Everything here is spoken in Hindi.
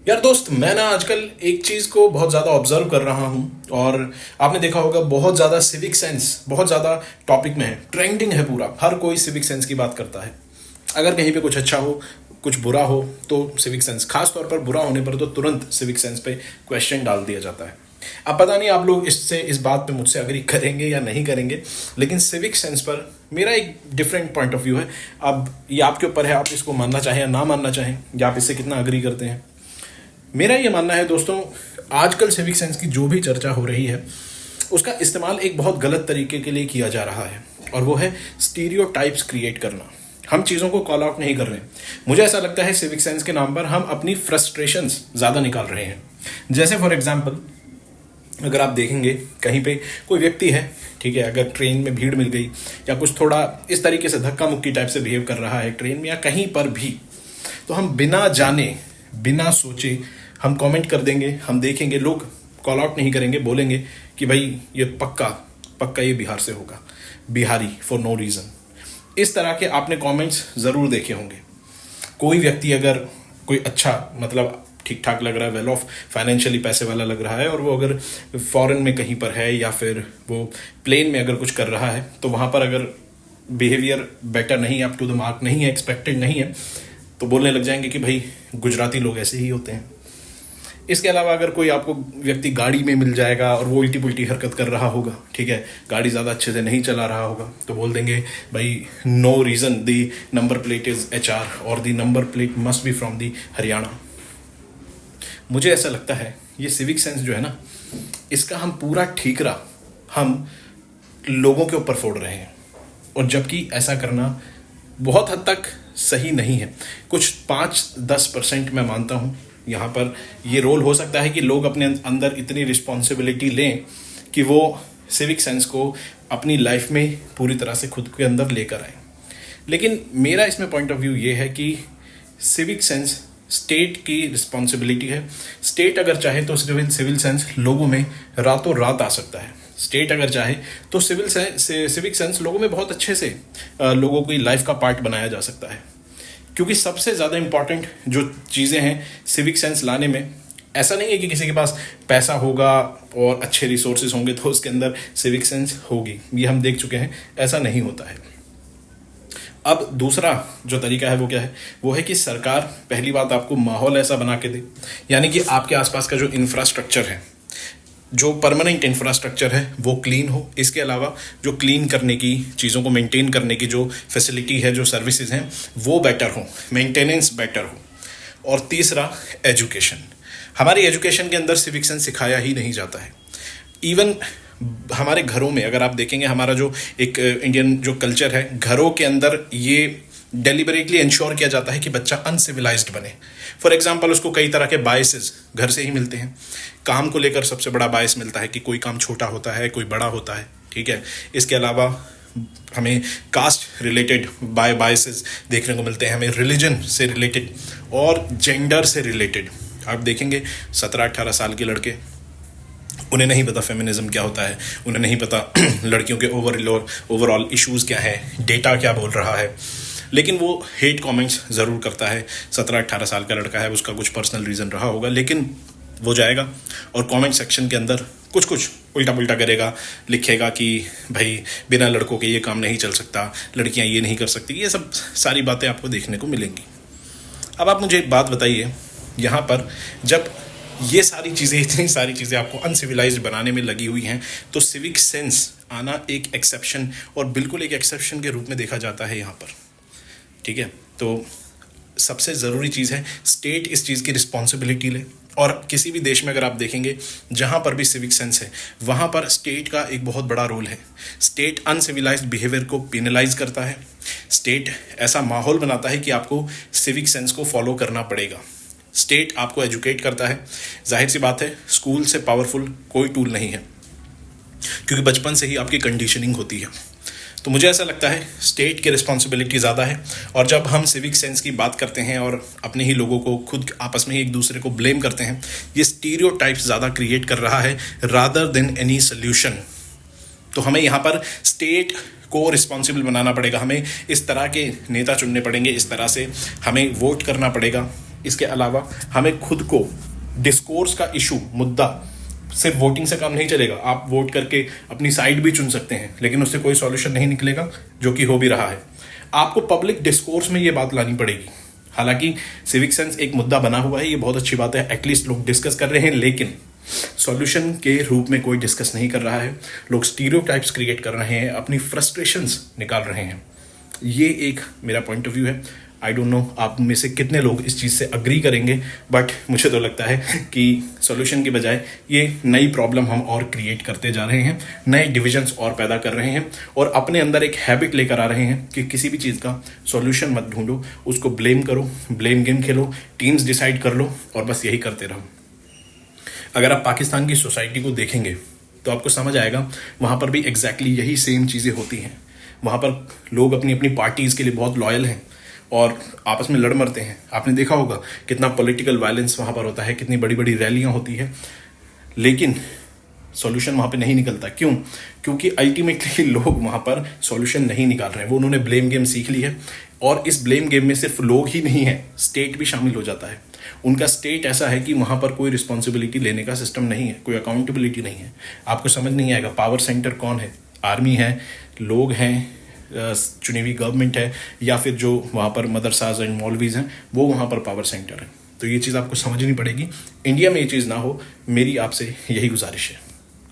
यार दोस्त, मैं ना आजकल एक चीज़ को बहुत ज़्यादा ऑब्जर्व कर रहा हूँ। और आपने देखा होगा, बहुत ज़्यादा सिविक सेंस बहुत ज़्यादा टॉपिक में है, ट्रेंडिंग है पूरा। हर कोई सिविक सेंस की बात करता है। अगर कहीं पे कुछ अच्छा हो, कुछ बुरा हो, तो सिविक सेंस, खास तौर पर बुरा होने पर तो तुरंत सिविक सेंस पे क्वेश्चन डाल दिया जाता है। अब पता नहीं आप लोग इस बात पे मुझसे अग्री करेंगे या नहीं करेंगे, लेकिन सिविक सेंस पर मेरा एक डिफरेंट पॉइंट ऑफ व्यू है। अब ये आपके ऊपर है, आप इसको मानना चाहें या ना मानना चाहें, या आप इससे कितना अग्री करते हैं। मेरा ये मानना है दोस्तों, आजकल सिविक सेंस की जो भी चर्चा हो रही है, उसका इस्तेमाल एक बहुत गलत तरीके के लिए किया जा रहा है, और वो है स्टीरियोटाइप्स क्रिएट करना। हम चीज़ों को कॉल आउट नहीं कर रहे हैं। मुझे ऐसा लगता है सिविक सेंस के नाम पर हम अपनी फ्रस्ट्रेशंस ज़्यादा निकाल रहे हैं। जैसे फॉर एग्जांपल, अगर आप देखेंगे कहीं पे कोई व्यक्ति है, ठीक है, अगर ट्रेन में भीड़ मिल गई या कुछ थोड़ा इस तरीके से धक्का मुक्की टाइप से बिहेव कर रहा है ट्रेन में या कहीं पर भी, तो हम बिना जाने बिना सोचे हम कमेंट कर देंगे। हम देखेंगे लोग कॉल आउट नहीं करेंगे, बोलेंगे कि भाई ये पक्का पक्का ये बिहार से होगा, बिहारी फॉर नो रीज़न। इस तरह के आपने कमेंट्स ज़रूर देखे होंगे। कोई व्यक्ति अगर कोई अच्छा, मतलब ठीक ठाक लग रहा है, वेल ऑफ फाइनेंशियली पैसे वाला लग रहा है, और वो अगर फॉरेन में कहीं पर है या फिर वो प्लेन में अगर कुछ कर रहा है, तो वहाँ पर अगर बिहेवियर बेटर नहीं, अप टू द मार्क नहीं है, एक्सपेक्टेड नहीं है, तो बोलने लग जाएंगे कि भाई गुजराती लोग ऐसे ही होते हैं। इसके अलावा अगर कोई आपको व्यक्ति गाड़ी में मिल जाएगा और वो उल्टी पुल्टी हरकत कर रहा होगा, ठीक है, गाड़ी ज़्यादा अच्छे से नहीं चला रहा होगा, तो बोल देंगे भाई no reason the number plate is HR और the number plate must be from the Haryana. मुझे ऐसा लगता है ये सिविक सेंस जो है ना, इसका हम पूरा ठीकरा हम लोगों के ऊपर फोड़ रहे हैं, और जबकि ऐसा करना बहुत हद तक सही नहीं है। कुछ 5-10% मैं मानता हूँ यहाँ पर ये रोल हो सकता है कि लोग अपने अंदर इतनी रिस्पॉन्सिबिलिटी लें कि वो सिविक सेंस को अपनी लाइफ में पूरी तरह से खुद के अंदर लेकर आए। लेकिन मेरा इसमें पॉइंट ऑफ व्यू ये है कि सिविक सेंस स्टेट की रिस्पॉन्सिबिलिटी है। स्टेट अगर चाहे तो सिविल सेंस लोगों में रातों रात आ सकता है। स्टेट अगर चाहे तो सिविक सेंस लोगों में बहुत अच्छे से लोगों की लाइफ का पार्ट बनाया जा सकता है। क्योंकि सबसे ज़्यादा इंपॉर्टेंट जो चीज़ें हैं सिविक सेंस लाने में, ऐसा नहीं है कि किसी के पास पैसा होगा और अच्छे रिसोर्सेज होंगे तो उसके अंदर सिविक सेंस होगी। ये हम देख चुके हैं, ऐसा नहीं होता है। अब दूसरा जो तरीका है वो क्या है, वो है कि सरकार पहली बात आपको माहौल ऐसा बना के दे, यानी कि आपके आसपास का जो इंफ्रास्ट्रक्चर है, जो परमानेंट इंफ्रास्ट्रक्चर है, वो क्लीन हो। इसके अलावा जो क्लीन करने की चीज़ों को मेंटेन करने की जो फैसिलिटी है, जो सर्विसेज हैं, वो बेटर हो, मेंटेनेंस बेटर हो। और तीसरा, एजुकेशन। हमारी एजुकेशन के अंदर सिविक सेंस सिखाया ही नहीं जाता है। इवन हमारे घरों में अगर आप देखेंगे, हमारा जो एक इंडियन जो कल्चर है, घरों के अंदर ये डेलिबरेटली इंश्योर किया जाता है कि बच्चा अनसिविलाइज्ड बने। फॉर एग्जाम्पल, उसको कई तरह के बायसेस घर से ही मिलते हैं। काम को लेकर सबसे बड़ा बायस मिलता है कि कोई काम छोटा होता है, कोई बड़ा होता है, ठीक है। इसके अलावा हमें कास्ट रिलेटेड बायसेस देखने को मिलते हैं, हमें रिलीजन से रिलेटेड और जेंडर से रिलेटेड। आप देखेंगे 17-18 साल के लड़के, उन्हें नहीं पता फेमिनिज्म क्या होता है, उन्हें नहीं पता लड़कियों के ओवरऑल इश्यूज़ क्या है, डेटा क्या बोल रहा है, लेकिन वो हेट कमेंट्स ज़रूर करता है। 17-18 साल का लड़का है, उसका कुछ पर्सनल रीज़न रहा होगा, लेकिन वो जाएगा और कमेंट सेक्शन के अंदर कुछ कुछ उल्टा पुल्टा करेगा, लिखेगा कि भाई बिना लड़कों के ये काम नहीं चल सकता, लड़कियां ये नहीं कर सकती। ये सब सारी बातें आपको देखने को मिलेंगी। अब आप मुझे एक बात बताइए, यहाँ पर जब ये सारी चीज़ें, इतनी सारी चीज़ें आपको अनसिविलाइज्ड बनाने में लगी हुई हैं, तो सिविक सेंस आना एक एक्सेप्शन, और बिल्कुल एक एक्सेप्शन के रूप में देखा जाता है यहाँ पर, ठीक है। तो सबसे ज़रूरी चीज़ है स्टेट इस चीज़ की रिस्पॉन्सिबिलिटी ले। और किसी भी देश में अगर आप देखेंगे जहाँ पर भी सिविक सेंस है, वहाँ पर स्टेट का एक बहुत बड़ा रोल है। स्टेट अनसिविलाइज्ड बिहेवियर को पेनलाइज करता है। स्टेट ऐसा माहौल बनाता है कि आपको सिविक सेंस को फॉलो करना पड़ेगा। स्टेट आपको एजुकेट करता है। जाहिर सी बात है, स्कूल से पावरफुल कोई टूल नहीं है, क्योंकि बचपन से ही आपकी कंडीशनिंग होती है। तो मुझे ऐसा लगता है स्टेट की रिस्पॉन्सिबिलिटी ज़्यादा है। और जब हम सिविक सेंस की बात करते हैं और अपने ही लोगों को खुद आपस में ही एक दूसरे को ब्लेम करते हैं, ये स्टीरियोटाइप्स ज़्यादा क्रिएट कर रहा है रादर देन एनी सोल्यूशन। तो हमें यहाँ पर स्टेट को रिस्पॉन्सिबल बनाना पड़ेगा। हमें इस तरह के नेता चुनने पड़ेंगे, इस तरह से हमें वोट करना पड़ेगा, इसके अलावा हमें खुद को डिस्कोर्स का इशू, मुद्दा, सिर्फ वोटिंग से काम नहीं चलेगा। आप वोट करके अपनी साइड भी चुन सकते हैं, लेकिन उससे कोई सॉल्यूशन नहीं निकलेगा, जो कि हो भी रहा है। आपको पब्लिक डिस्कोर्स में ये बात लानी पड़ेगी। हालांकि सिविक सेंस एक मुद्दा बना हुआ है, ये बहुत अच्छी बात है, एटलीस्ट लोग डिस्कस कर रहे हैं, लेकिन सॉल्यूशन के रूप में कोई डिस्कस नहीं कर रहा है। लोग स्टीरियोटाइप्स क्रिएट कर रहे हैं, अपनी फ्रस्ट्रेशंस निकाल रहे हैं। ये एक मेरा पॉइंट ऑफ व्यू है। आई डोंट नो आप में से कितने लोग इस चीज़ से अग्री करेंगे, बट मुझे तो लगता है कि सॉल्यूशन के बजाय ये नई प्रॉब्लम हम और क्रिएट करते जा रहे हैं, नए डिविजन्स और पैदा कर रहे हैं, और अपने अंदर एक हैबिट लेकर आ रहे हैं कि किसी भी चीज़ का सॉल्यूशन मत ढूंढो, उसको ब्लेम करो, ब्लेम गेम खेलो, टीम्स डिसाइड कर लो और बस यही करते रहो। अगर आप पाकिस्तान की सोसाइटी को देखेंगे तो आपको समझ आएगा, वहाँ पर भी एग्जैक्टली यही सेम चीज़ें होती हैं। वहाँ पर लोग अपनी अपनी पार्टीज़ के लिए बहुत लॉयल हैं और आपस में लड़ मरते हैं। आपने देखा होगा कितना पॉलिटिकल वायलेंस वहाँ पर होता है, कितनी बड़ी बड़ी रैलियाँ होती है, लेकिन सॉल्यूशन वहाँ पे नहीं निकलता। क्यों? क्योंकि अल्टीमेटली लोग वहाँ पर सॉल्यूशन नहीं निकाल रहे हैं। वो उन्होंने ब्लेम गेम सीख ली है, और इस ब्लेम गेम में सिर्फ लोग ही नहीं है, स्टेट भी शामिल हो जाता है। उनका स्टेट ऐसा है कि वहाँ पर कोई रिस्पॉन्सिबिलिटी लेने का सिस्टम नहीं है, कोई अकाउंटेबिलिटी नहीं है। आपको समझ नहीं आएगा पावर सेंटर कौन है, आर्मी है, लोग हैं, चुनी हुई गवर्नमेंट है, या फिर जो वहाँ पर मदरसाज एंड मौलवीज हैं वो वहाँ पर पावर सेंटर है। तो ये चीज़ आपको समझनी पड़ेगी। इंडिया में ये चीज़ ना हो, मेरी आपसे यही गुजारिश है।